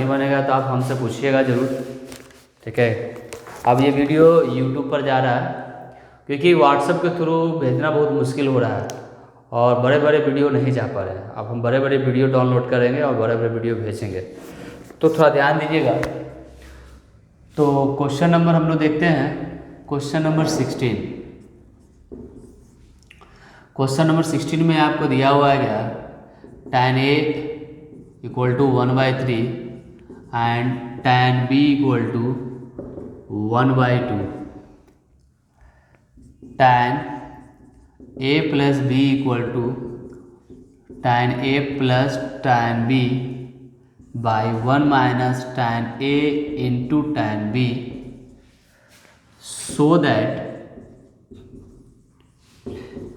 नहीं बनेगा तो आप हमसे पूछिएगा ज़रूर, ठीक है। अब ये वीडियो यूट्यूब पर जा रहा है क्योंकि व्हाट्सएप के थ्रू भेजना बहुत मुश्किल हो रहा है और बड़े बड़े वीडियो नहीं जा पा रहे हैं। अब हम बड़े बड़े वीडियो डाउनलोड करेंगे और बड़े बड़े वीडियो भेजेंगे, तो थोड़ा ध्यान दीजिएगा। तो क्वेश्चन नंबर हम लोग देखते हैं, क्वेश्चन नंबर 16। क्वेश्चन नंबर 16 में आपको दिया हुआ है क्या, tan A equal to 1/3 and tan B equal to 1/2, tan A plus B equal to tan A plus tan B by 1 minus tan A into tan B, so that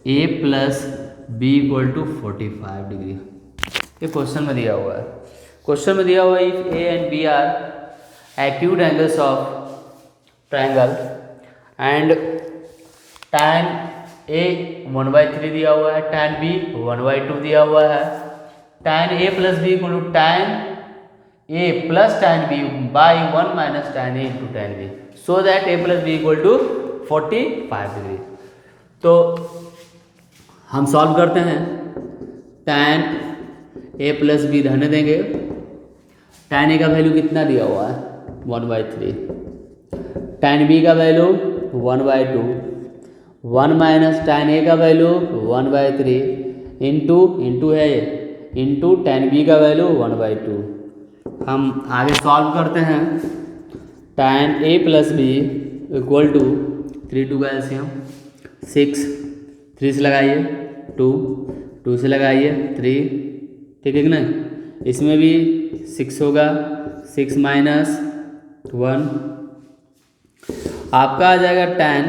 A plus B equal to 45 degree. ये question में दिया हुआ है। Question में दिया हुआ है if A and B are acute angles of triangle and tan A 1/3 दिया हुआ है, tan B 1/2 दिया हुआ है, tan A plus B equal to tan A plus tan B by 1 minus tan A into tan B, so that A plus B equal to 45 degree. तो हम solve करते हैं। tan A प्लस B रहने देंगे, tan A का value कितना दिया हुआ है 1/3, tan B का वैल्यू 1/2, 1 माइनस tan A का वैल्यू 1/3 इंटू है इंटू tan B का वैल्यू 1/2। हम आगे सॉल्व करते हैं। tan A plus B equal to 3 2 का एलसीएम 6, 3 से लगाइए 2, 2 से लगाइए 3, ठीक है कि नहीं। इसमें भी 6 होगा, 6 माइनस 1 आपका आ जाएगा tan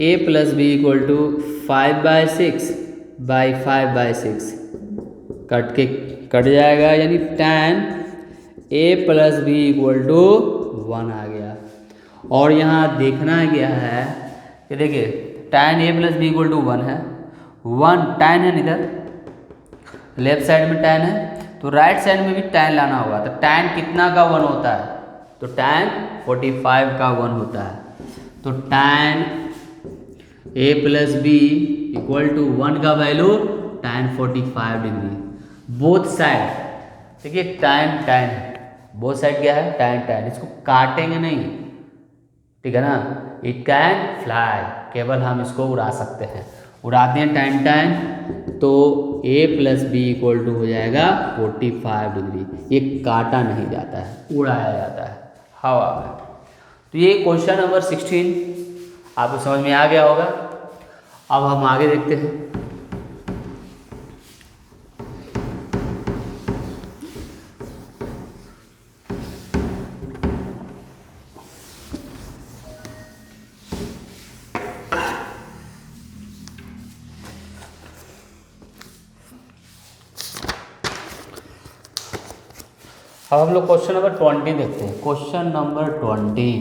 A plus B equal to 5/6 by 5/6 cut जाएगा, यानी tan A plus B equal to 1 आ गया। और यहाँ देखना क्या है कि देखिए tan A plus B equal to 1 है, 1 tan है, इधर लेफ्ट साइड में tan है तो राइट साइड में भी tan लाना होगा। तो tan कितना का 1 होता है, तो tan 45 का 1 होता है। तो tan A plus B equal to 1 का value tan 45 degree. Both side देखिए tan tan बोथ साइड क्या है tan tan, इसको काटेंगे नहीं, ठीक है ना। इट कैन फ्लाई, केवल हम इसको उड़ा सकते हैं, उड़ाते हैं tan tan, तो A plus B equal to हो जाएगा 45 डिग्री। ये काटा नहीं जाता है, उड़ाया जाता है हवा में। तो ये क्वेश्चन नंबर 16 आपको समझ में आ गया होगा। अब हम आगे देखते हैं। अब हम लोग क्वेश्चन नंबर 20 देखते हैं। क्वेश्चन नंबर 20,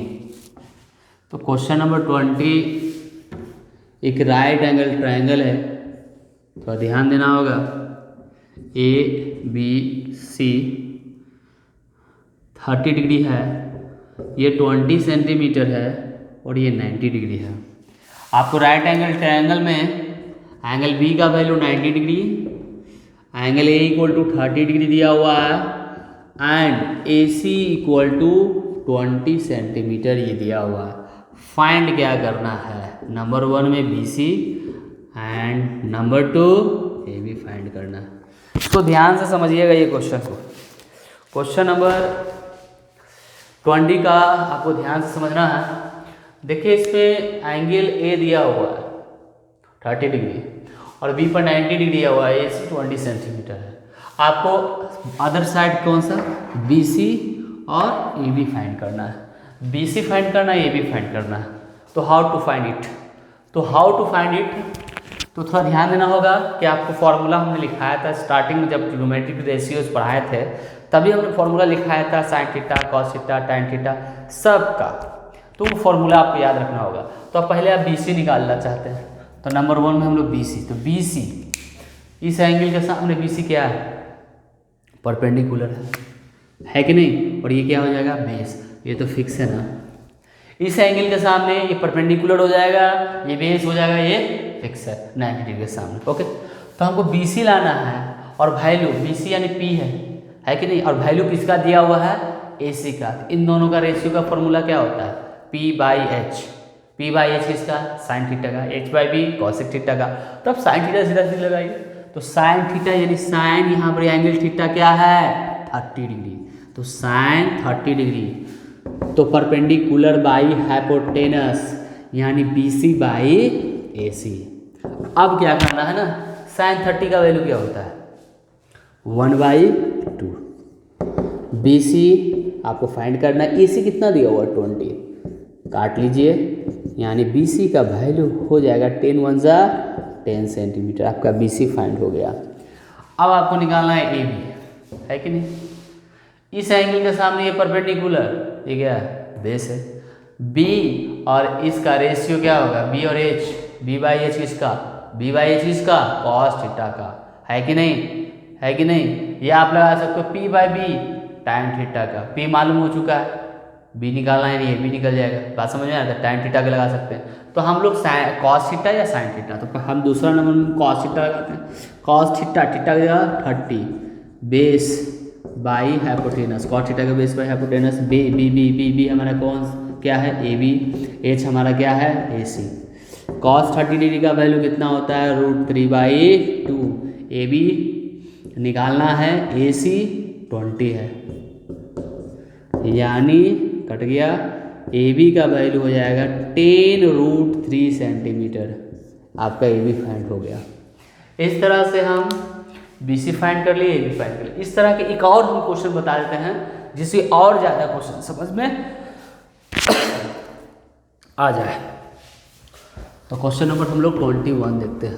तो क्वेश्चन नंबर 20 एक राइट एंगल ट्रायंगल है, तो ध्यान देना होगा। ए बी सी 30 डिग्री है, ये 20 सेंटीमीटर है और ये 90 डिग्री है। आपको राइट एंगल ट्रायंगल में एंगल बी का value 90 degree, angle A equal to 30 degree दिया हुआ है and A C equal to 20 centimetre ये दिया हुआ है। फाइंड क्या करना है, नंबर 1 में B C and number 2 A B find करना है। इसको ध्यान से समझिएगा ये क्वेश्चन को। क्वेश्चन नंबर 20 का आपको ध्यान से समझना है। देखिए इसमें एंगल ए दिया हुआ है 30 डिग्री और बी पर 90 डिग्री दिया हुआ है, ए सी 20 सेंटीमीटर है। आपको अदर साइड कौन सा बी सी और ए बी फाइंड करना है। बी सी फाइंड करना है, ए बी फाइंड करना है। तो हाउ टू फाइंड इट, तो थोड़ा ध्यान देना होगा कि आपको फॉर्मूला हमने लिखाया था स्टार्टिंग में, जब ट्रिग्नोमेट्रिक रेशियोज पढ़ाए थे तभी हमने फॉर्मूला लिखाया था sine theta cos theta tan theta सबका। तो वो फॉर्मूला आपको याद रखना होगा। तो पहले आप बी सी निकालना चाहते हैं, तो नंबर 1 में हम लोग बी सी, तो बी सी इस एंगल के सामने बी सी क्या है, परपेंडिकुलर है। है कि नहीं, और ये क्या हो जाएगा बेस, ये तो फिक्स है ना। इस एंगल के सामने ये परपेंडिकुलर हो जाएगा, ये बेस हो जाएगा, ये फिक्स है 90 डिग्री के सामने। ओके, तो हमको BC लाना है और वैल्यू BC यानी P है कि नहीं, और वैल्यू किसका दिया हुआ है AC का। इन दोनों का रेशियो का फॉर्मूला क्या होता है P/H। P/H किसका साइन थीटा का, H/B कॉसेक थीटा का। तो अब साइन थीटा सीधा सीधा लगाइए, तो साइन थीटा यानी साइन यहाँ पर एंगल थीटा क्या है 30 डिग्री, तो साइन 30 डिग्री, तो परपेंडिकुलर बाई हाइपोटेनस यानी BC/AC। अब क्या करना है ना, साइन 30 का वैल्यू क्या होता है 1/2। BC आपको फाइंड करना है, AC कितना दिया हुआ 20, काट लीजिए, यानी BC का वैल्यू हो जाएगा 10 × 1 = 10 सेंटीमीटर। आपका BC फाइंड हो गया। अब आपको निकालना है AB, है कि नहीं। इस एंगल के सामने ये परपेंडिकुलर, ये क्या है बेस है, B और इसका रेशियो क्या होगा B और H, B/H किसका, B/H किसका cos थीटा का, है कि नहीं, है कि नहीं। ये आप लगा सकते हो P/B tan थीटा का, P मालूम हो चुका है, B निकालना है, नहीं ये भी निकल जाएगा, बात समझ में आता है, tan थीटा के लगा सकते हैं। तो हम लोग cos थीटा या sin थीटा, तो हम दूसरा नंबर में cos थीटा लगाते हैं। cos थीटा, थीटा की जगह 30 base by hypotenuse, cos theta का बेस बाई हाइपोटेनस, B हमारा कौन क्या है AB, H हमारा क्या है AC। cos 30 डिग्री का वैल्यू कितना होता है √3/2, AB निकालना है, AC 20 है, यानी कट गया, AB का वैल्यू हो जाएगा 10√3 सेंटीमीटर। आपका AB फाइंड हो गया। इस तरह से हम BC फाइंड कर लिए, AB फाइंड कर लिए। इस तरह के एक और हम क्वेश्चन बता देते हैं जिससे और ज़्यादा क्वेश्चन समझ में आ जाए। तो क्वेश्चन नंबर हम लोग 21 देखते हैं।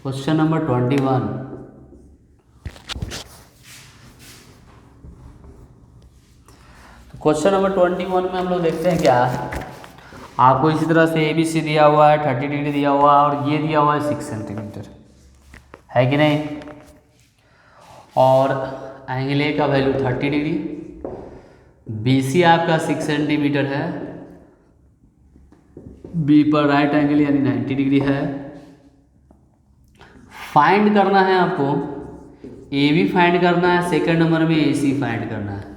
क्वेश्चन नंबर 21, क्वेश्चन नंबर 21 में हम लोग देखते हैं क्या, आपको इसी तरह से ABC दिया हुआ है 30 डिग्री दिया हुआ है, और ये दिया हुआ है 6 सेंटीमीटर, है कि नहीं, और एंगल A का वैल्यू 30 डिग्री, BC आपका 6 सेंटीमीटर है, B पर राइट एंगल यानी 90 डिग्री है। फाइंड करना है आपको, AB फाइंड करना है, सेकंड नंबर में AC फाइंड करना है।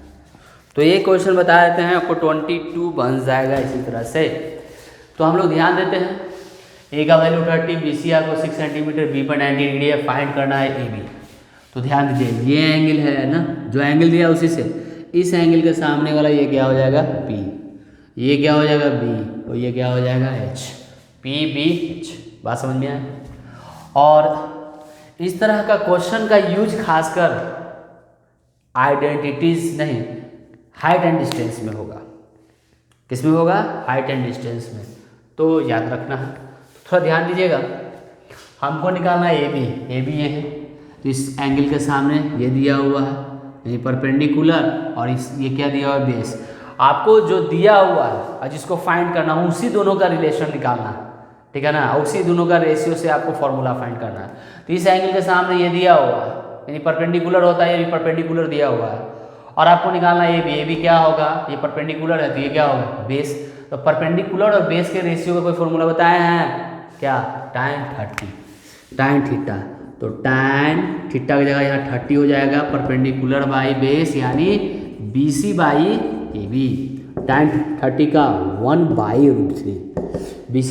तो ये क्वेश्चन बता देते हैं आपको 22 बन जाएगा इसी तरह से। तो हम लोग ध्यान देते हैं, A का वैल्यू 30, BC आपको 6 सेंटीमीटर, B पर 90 डिग्री है, फाइंड करना है AB। तो ध्यान दीजिए, ये एंगल है ना, जो एंगल दिया उसी से इस एंगल के सामने वाला ये क्या हो जाएगा P, ये क्या हो जाएगा B, और ये क्या हो जाएगा H, PBH। बात समझ में आए। और इस तरह का क्वेश्चन का यूज खासकर आइडेंटिटीज नहीं, हाइट एंड डिस्टेंस में होगा। किस में होगा, हाइट एंड डिस्टेंस में, तो याद रखना है, थोड़ा ध्यान दीजिएगा। हमको निकालना है AB ये है, तो इस एंगल के सामने ये दिया हुआ है यानी परपेंडिकुलर, और इस ये क्या दिया हुआ है बेस। आपको जो दिया हुआ है और जिसको फाइंड करना है उसी दोनों का रिलेशन निकालना है, ठीक है ना, उसी दोनों का रेशियो से आपको फॉर्मूला फाइंड करना है। तो इस एंगल के सामने ये दिया हुआ है यानी परपेंडिकुलर होता है, ये भी परपेंडिकुलर दिया हुआ है, और आपको निकालना है ये भी क्या होगा, ये परपेंडिकुलर है तो ये क्या होगा बेस। तो परपेंडिकुलर और बेस के रेशियो का कोई फॉर्मूला बताए हैं क्या, tan थीटा। तो tan थीटा की जगह यहाँ 30 हो जाएगा, परपेंडिकुलर बाई बेस यानी BC/AB। tan 30 का 1/√3, BC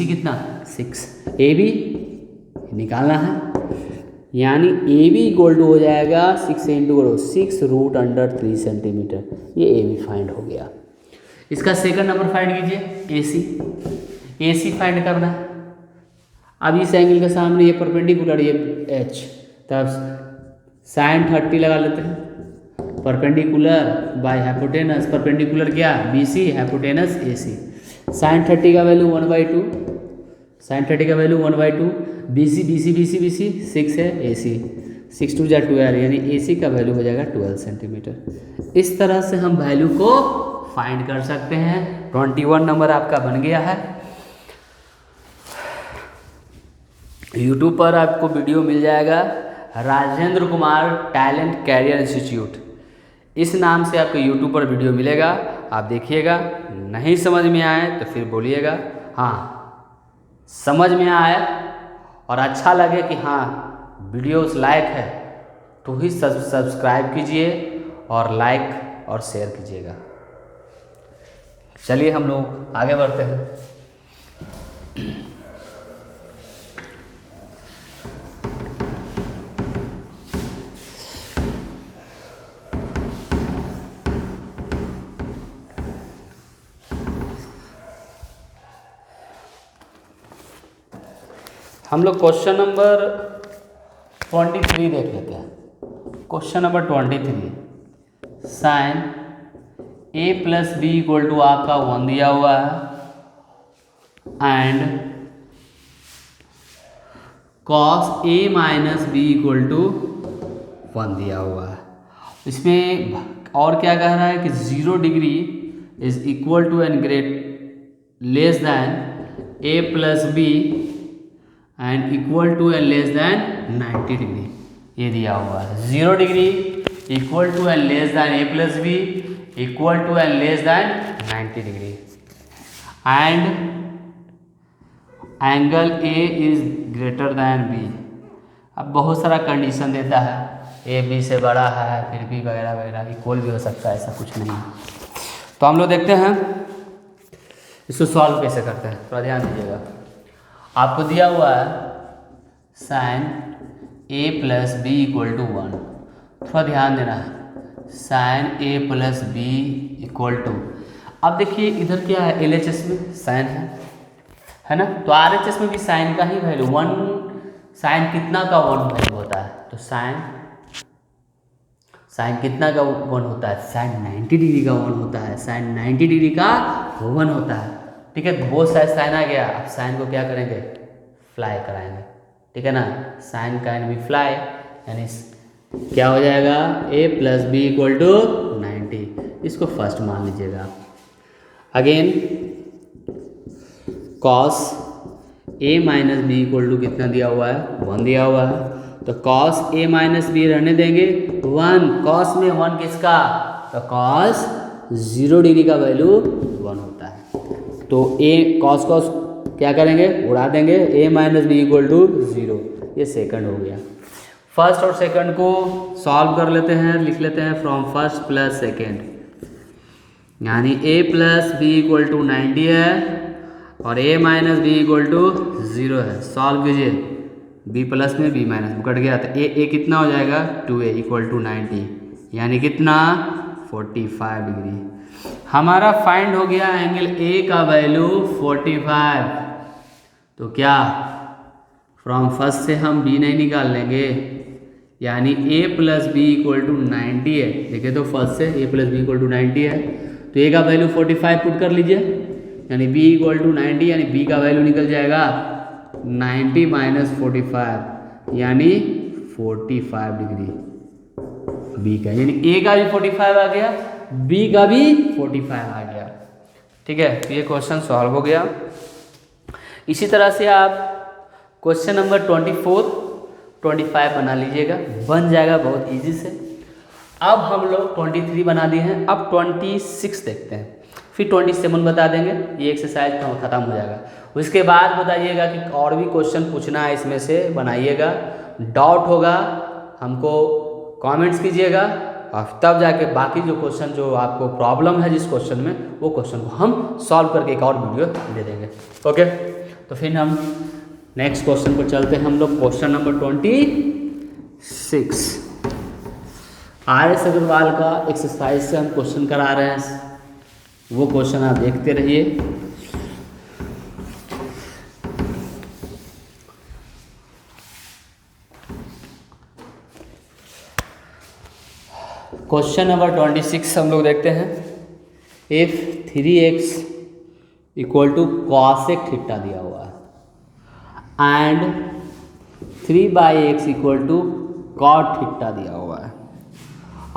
कितना 6, AB निकालना है, यानी AB = हो जाएगा 6 × 6√3 सेंटीमीटर। ये AB फाइंड हो गया। इसका सेकंड नंबर फाइंड कीजिए, AC फाइंड करना है। अब इस एंगल के सामने ये परपेंडिकुलर ये H, तब sin 30 लगा लेते हैं, परपेंडिकुलर बाय हाइपोटेनस, परपेंडिकुलर क्या BC, हाइपोटेनस AC। sin 30 का वैल्यू 1/2, sin 30 का वैल्यू 1/2, BC 6 है, AC 6 × 2 = 12 यानी AC का वैल्यू हो जाएगा 12 सेंटीमीटर। इस तरह से हम वैल्यू को फाइंड कर सकते हैं। 21 नंबर आपका बन गया है। यूट्यूब पर आपको वीडियो मिल जाएगा, Rajendra Kumar talent career institute, इस नाम से आपको यूट्यूब पर वीडियो मिलेगा। आप देखिएगा, नहीं समझ में आए तो फिर बोलिएगा। हाँ, समझ में आया और अच्छा लगे कि हाँ वीडियो उस लायक है तो ही सब्सक्राइब कीजिए और लाइक और शेयर कीजिएगा। चलिए हम लोग आगे बढ़ते हैं। हम लोग क्वेश्चन नंबर 23 देख लेते हैं। Question number 23, sine a plus B equal to आपका 1 दिया हुआ है and cos a minus B equal to 1 दिया हुआ है। इसमें और क्या कह रहा है कि 0 degree is equal to and less than a plus B and equal to and less than 90 degree, ये दिया हुआ है। 0 degree equal to and less than a plus B equal to and less than 90 degree and angle a is greater than b। अब बहुत सारा condition देता है, a b से बड़ा है, फिर भी वगैरह वगैरह, इक्वल भी हो सकता है, ऐसा कुछ नहीं है। तो हम लोग देखते हैं इसको सॉल्व कैसे करते हैं, थोड़ा ध्यान दीजिएगा। आपको दिया हुआ है sine a plus B equal to 1, थोड़ा ध्यान देना है, sine a plus B equal to. अब देखिए इधर क्या है, LHS में साइन है ना, तो RHS में भी साइन का ही वैल्यू 1, साइन कितना का 1 वैल्यू होता है, तो साइन कितना का 1 होता है, साइन 90 डिग्री का 1 होता है, साइन 90 डिग्री का 1 होता है। ठीक है, तो बहुत सारे साइन आ गया, अब साइन को क्या करेंगे, फ्लाई कराएंगे। ठीक है ना, साइन कैन बी फ्लाई, यानी क्या हो जाएगा, a plus B equal to 90, इसको फर्स्ट मान लीजिएगा। Again cos a minus B equal to कितना दिया हुआ है, 1 दिया हुआ है, तो कॉस a माइनस बी रहने देंगे 1, कॉस में 1 किसका, तो कॉस 0 डिग्री का वैल्यू 1 होता है, तो a कॉस क्या करेंगे, उड़ा देंगे, a minus B equal to 0, ये सेकंड हो गया। फर्स्ट और सेकंड को सॉल्व कर लेते हैं, लिख लेते हैं फ्रॉम फर्स्ट प्लस सेकंड, यानी a plus B equal to 90 है और a minus B equal to 0 है। सॉल्व कीजिए, b प्लस में b माइनस कट गया, तो a कितना हो जाएगा, 2a इक्वल टू 90, यानी कितना 45 डिग्री। हमारा फाइंड हो गया एंगल a का वैल्यू 45, तो क्या फ्रॉम फर्स्ट से हम b नहीं निकाल लेंगे, यानी a plus B equal to 90 है। देखिए तो फर्स्ट से a plus B equal to 90 है, तो a का वैल्यू 45 पुट कर लीजिए, यानी b इक्वल टू 90, यानी b का वैल्यू निकल जाएगा 90 माइनस 45, यानी 45 डिग्री b का, यानी a का भी 45 आ गया, b का भी 45 आ गया। ठीक है, तो ये क्वेश्चन सॉल्व हो गया। इसी तरह से आप क्वेश्चन नंबर 24, 25 बना लीजिएगा, बन जाएगा बहुत इजी से। अब हम लोग 23 बना दिए हैं, अब 26 देखते हैं, फिर 27 बता देंगे, ये एक्सरसाइज खत्म हो जाएगा। उसके बाद बताइएगा कि और भी क्वेश्चन पूछना है, इसमें से बनाइएगा, डाउट होगा हमको कमेंट्स कीजिएगा, और तब जाके बाकी जो क्वेश्चन जो आपको प्रॉब्लम है जिस क्वेश्चन में, वो क्वेश्चन को हम सॉल्व करके एक और वीडियो दे देंगे। ओके, तो फिर हम नेक्स्ट क्वेश्चन पर चलते हैं। हम लोग क्वेश्चन नंबर 26, RS अग्रवाल का एक्सरसाइज से हम क्वेश्चन करा रहे हैं, वो क्वेश्चन आप देखते रहिए। क्वेश्चन नंबर 26 हम लोग देखते हैं। If 3x equal to cosec theta दिया हुआ है and 3/x equal to cot theta दिया हुआ है,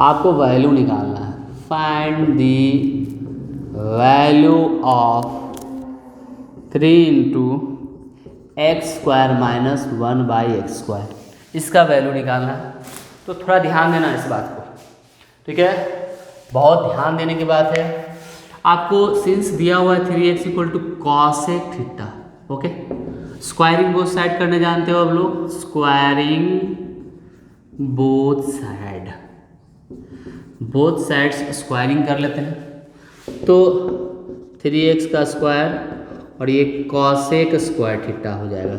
आपको वैल्यू निकालना है। Find the value of 3 × x square minus 1/x², इसका वैल्यू निकालना है। तो थोड़ा ध्यान देना इस बात को, ठीक है, बहुत ध्यान देने की बात है। आपको सिंस दिया हुआ है 3x = cosec theta, okay. Squaring both side करने जानते हो आप लोग, स्क्वायरिंग बोथ साइड्स स्क्वायरिंग कर लेते हैं। तो 3x का स्क्वायर और ये cosec स्क्वायर थीटा हो जाएगा।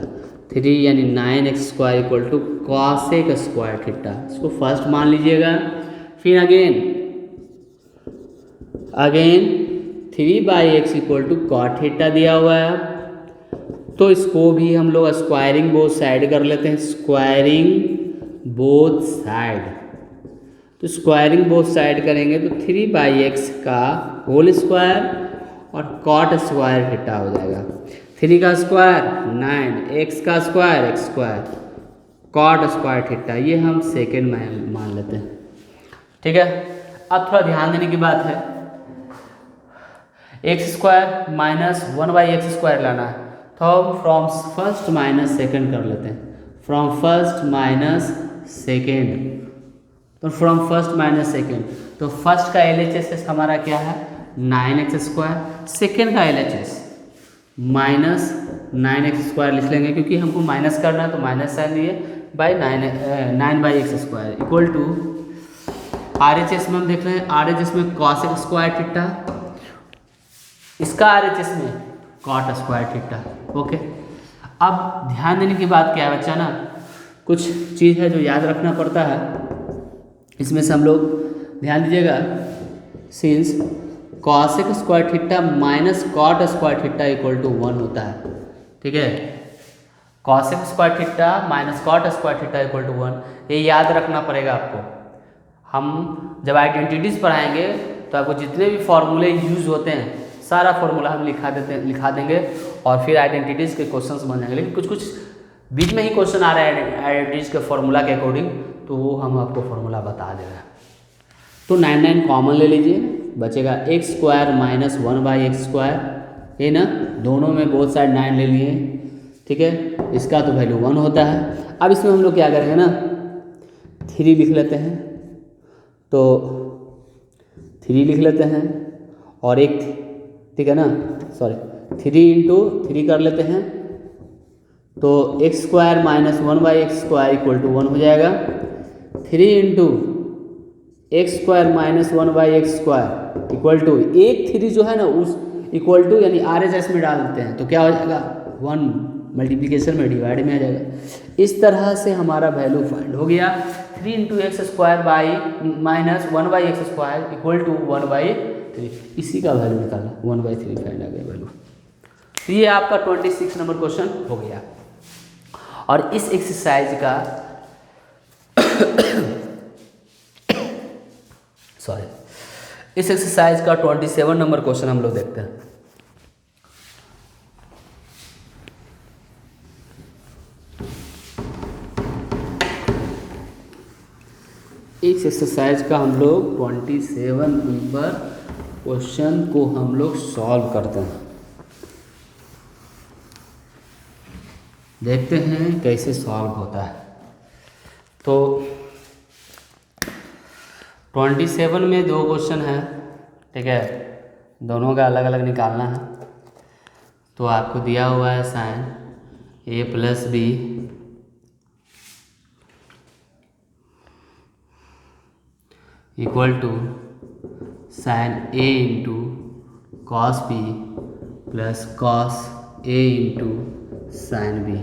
3 यानी 9x² = cosec स्क्वायर थीटा, इसको फर्स्ट मान लीजिएगा। फिर अगेन 3/x = cot थीटा दिया हुआ है, तो इसको भी हम लोग स्क्वायरिंग बोथ साइड कर लेते हैं। स्क्वायरिंग बोथ साइड, तो स्क्वायरिंग बोथ साइड करेंगे तो 3/x का होल स्क्वायर और कॉट स्क्वायर थीटा हो जाएगा। 3 का स्क्वायर 9, x का square x², cot square theta, ये हम सेकेंड में मान लेते हैं, ठीक है। अब थोड़ा ध्यान देने की बात है, x² माइनस 1/x² लाना है, तो हम फ्रॉम फर्स्ट माइनस सेकेंड कर लेते हैं। फ्रॉम फर्स्ट माइनस सेकेंड, तो फ्रॉम फर्स्ट माइनस सेकेंड, तो फर्स्ट का LHS हमारा क्या है 9x², सेकेंड का LHS माइनस 9x² लिख लेंगे, क्योंकि हमको माइनस करना है तो माइनस साइन लिए by 9/x² equal to RHS में हम देख रहे हैं, RHS में cosec स्क्वायर थीटा, इसका RHS में cot स्क्वायर थीटा, ओके। अब ध्यान देने की बात क्या है बच्चा ना, कुछ चीज़ है जो याद रखना पड़ता है, इसमें से हम लोग ध्यान दीजिएगा। Since cosec square theta minus cot square theta = 1 होता है, ठीक है। cosec square theta minus cot square theta = 1, ये याद रखना पड़ेगा आपको। हम जब आइडेंटिटीज़ पढ़ाएंगे तो आपको जितने भी फॉर्मूले यूज़ होते हैं सारा फॉर्मूला हम लिखा देंगे और फिर आइडेंटिटीज़ के क्वेश्चंस बन जाएंगे। लेकिन कुछ बीच में ही क्वेश्चन आ रहा है आइडेंटिटीज़ के फॉर्मूला के अकॉर्डिंग, तो वो हम आपको फॉर्मूला बता देंगे। तो 9 कॉमन ले लीजिए, बचेगा x² माइनस 1/x², ये ना, दोनों में बोथ साइड 9 ले लिए, ठीक है। इसका तो वैल्यू 1 होता है। अब इसमें हम लोग क्या करेंगे ना, 3 लिख लेते हैं, तो 3 लिख लेते हैं और एक, ठीक है ना, सॉरी 3 × 3 कर लेते हैं, तो x² माइनस 1/x² = 1 हो जाएगा। 3 × x² माइनस 1/x² = एक 3 जो है ना उस इक्वल टू यानी RHS में डाल देते हैं, तो क्या हो जाएगा 1, मल्टीप्लिकेशन में डिवाइड में आ जाएगा। इस तरह से हमारा वैल्यू फाइंड हो गया। 3 × x² माइनस 1/x² = 1/3, इसी का वैल्यू निकालना, 1/3 फाइंड आ गया वैल्यू। तो ये आपका 26 नंबर क्वेश्चन हो गया। और इस एक्सरसाइज का इस एक्सरसाइज का 27 नंबर क्वेश्चन हम लोग देखते हैं। इस एक्सरसाइज का हम लोग 27 नंबर क्वेश्चन को हम लोग सॉल्व करते हैं। देखते हैं कैसे सॉल्व होता है। तो 27 में 2 क्वेश्चन है, ठीक है, दोनों का अलग अलग निकालना है। तो आपको दिया हुआ है sine a + b equal to sine a × cos b plus cos a × sin b,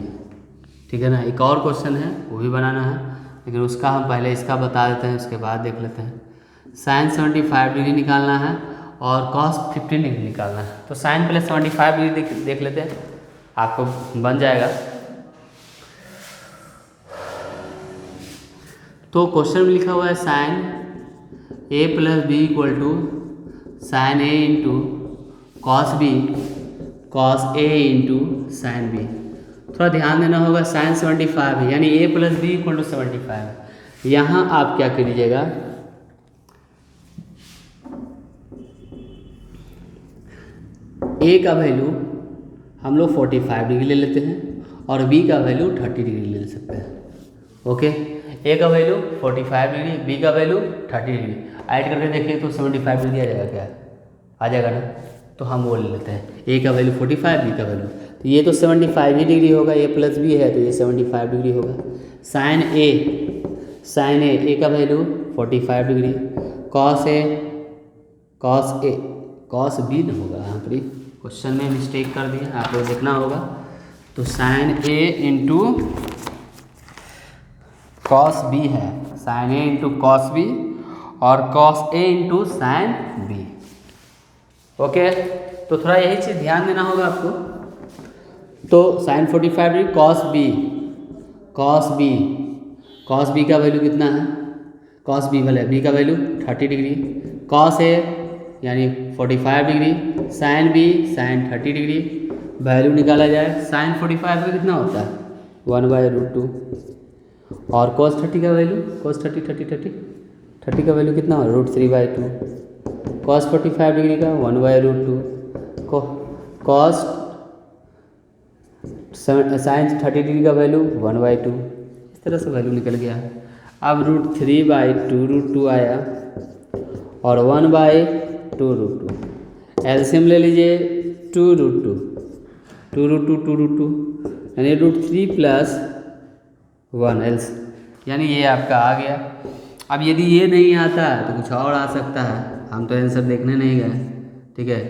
ठीक है ना। एक और क्वेश्चन है वो भी बनाना है, लेकिन उसका हम पहले इसका बता देते हैं, उसके बाद देख लेते हैं। साइन 75 डिग्री निकालना है और cos 15 डिग्री निकालना है। तो साइन पहले 75 डिग्री देख लेते हैं, आपको बन जाएगा। तो क्वेश्चन में लिखा हुआ है sine a + b = sine a × cos b cos a × sin b। थोड़ा ध्यान देना होगा, साइन 75 है यानी a + b = 75। यहाँ आप क्या कीजिएगा, a का वैल्यू हम लोग 45 डिग्री ले लेते हैं और बी का वैल्यू 30 डिग्री ले सकते हैं। ओके, ए का वैल्यू 45 डिग्री, बी का वैल्यू 30 डिग्री। ऐड करके देखिए तो 75 डिग्री आ जाएगा क्या? आ जाएगा ना। तो हम वो ले लेते हैं, ए का वैल्यू 45, बी का वैल्यू, तो ये तो 75 ही डिग्री होगा, ए प्लस बी है तो ये 75 डिग्री होगा। साइन ए का वैल्यू 45 डिग्री, कॉस बी न होगा, यहाँ पर क्वेश्चन में मिस्टेक कर दिया, आप लोग देखना होगा। तो sine A into cos B है, sine A into cos B और cos A into sine B. Okay, तो थोड़ा यही चीज़ ध्यान देना होगा आपको। तो साइन 45 डिग्री, कॉस बी का वैल्यू कितना है? कॉस बी वाले बी का वैल्यू 30 डिग्री, कॉस ए यानी 45 degree, sine B sine 30 degree. Value निकाला जाए, साइन 45 का कितना होता है? 1/√2 और कॉस 30 का वैल्यू, कॉस 30 का वैल्यू कितना हो? √3/2। कॉस 45 डिग्री का 1/√2, कॉस साइन 30 डिग्री का वैल्यू 1/2। इस तरह से वैल्यू निकल गया। अब √3/2 आया और 1/2√2। एलसीएम ले लीजिए 2√2 यानी √3 + 1 एल्स, यानी ये आपका आ गया। अब यदि ये नहीं आता है तो कुछ और आ सकता है, हम तो आंसर देखने नहीं गए, ठीक है।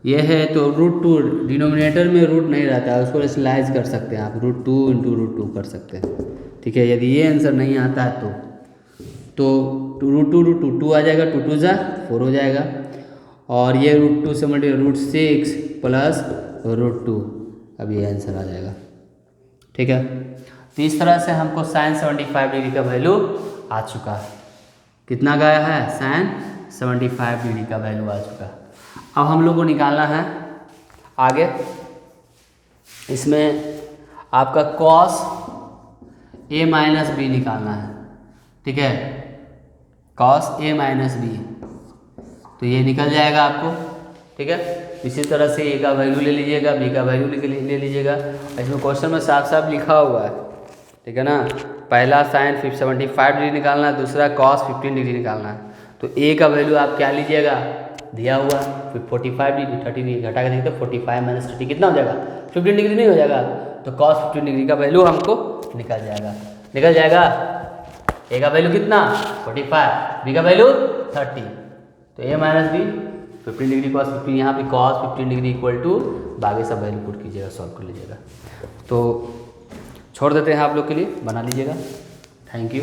ये है तो √2 डिनोमिनेटर में रूट नहीं रहता है, उसको स्लाइस कर सकते हैं आप, √2 × √2 कर सकते हैं, ठीक है। यदि ये आंसर नहीं आता है तो √2 2 आ जाएगा, 2 2 4 हो जाएगा और ये √2 से मल्टी √6 + √2, अब ये आंसर आ जाएगा, ठीक है। तो इस तरह से हमको साइन 75 डिग्री का वैल्यू आ चुका है। कितना गया है? साइन 75 डिग्री का वैल्यू आ चुका है। अब हम लोग को निकालना है आगे, इसमें आपका कॉस a - b निकालना है, ठीक है। कॉस a - b, तो ये निकल जाएगा आपको, ठीक है। इसी तरह से a का वैल्यू ले लीजिएगा, b का वैल्यू ले लीजिएगा। इसमें क्वेश्चन में साफ साफ लिखा हुआ है, ठीक है ना। पहला साइन 75 डिग्री निकालना है, दूसरा कॉस 15 डिग्री निकालना है। तो a का वैल्यू आप क्या लीजिएगा? दिया हुआ फिर 45 डिग्री 30 डिग्री घटा के देखते, 45 - 30 कितना हो जाएगा? 15 डिग्री नहीं हो जाएगा? तो कॉस 15 डिग्री का वैल्यू हमको निकल जाएगा। ए का वैल्यू कितना? 45, बी का वैल्यू 30, तो a - b 15 डिग्री कॉस 15, यहाँ पे कॉस 15 डिग्री = बाकी सब वैल्यू पुट कीजिएगा, सॉल्व कर लीजिएगा। तो छोड़ देते हैं आप लोग के लिए, बना लीजिएगा। Thank you.